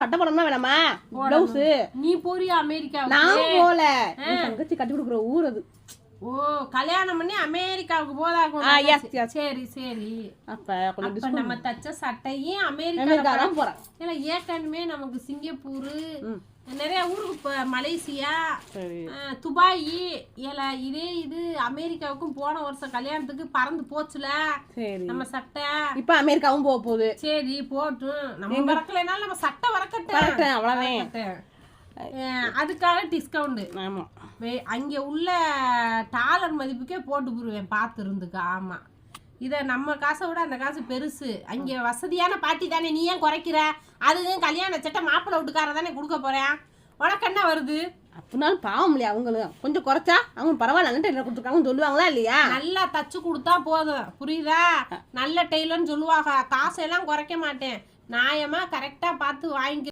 சட்டை போடணும்னா வேணாமா பிளவுஸ்? நீ போறியா அமெரிக்கா? நான் போல, தங்கச்சி கட்டி கொடுக்குற ஊர் அது. ஓ, கல்யாணம் பண்ணி அமெரிக்காவுக்கு போதாகும். சரி சரி. அப்ப நம்ம தச்ச சட்டையும் அமெரிக்கா தான் போறோம். ஏன்னா ஏற்கனவே நமக்கு சிங்கப்பூர் நிறைய ஊருக்கு, மலேசியா, துபாய், இதே இது அமெரிக்காவுக்கும் போன வருஷம் கல்யாணத்துக்கு பறந்து போச்சுல நம்ம சட்டை. இப்ப அமெரிக்காவும் போக போகுது. சரி போட்டும், நம்ம பறக்கலைனாலும் நம்ம சட்டை வரக்கட்டும், அவ்வளவுதான். அதுக்காக டிஸ்கவுண்ட். ஆமா, அங்க உள்ள டாலர் மதிப்புக்கே போட்டு போடுவேன் பார்த்து இருந்துக்க. ஆமா, இதை நம்ம காசை விட அந்த காசு பெருசு. அங்கே வசதியான பாட்டி தானே, நீ ஏன் குறைக்கிற? அதுவும் கல்யாண சட்டை மாப்பிள்ளை வீட்டுக்கார தானே கொடுக்க போறேன், உனக்கு என்ன வருது? அப்படின்னாலும் பாவம் இல்லையா அவங்களும்? கொஞ்சம் குறைச்சா அவங்க பரவாயில்ல, என்ன கொடுத்துருக்காங்கன்னு சொல்லுவாங்களா இல்லையா? நல்லா தச்சு கொடுத்தா போதும், புரியுதா? நல்ல டெய்லர்னு சொல்லுவாங்க. காசையெல்லாம் குறைக்க மாட்டேன், நியாயமா கரெக்டா பார்த்து வாங்கி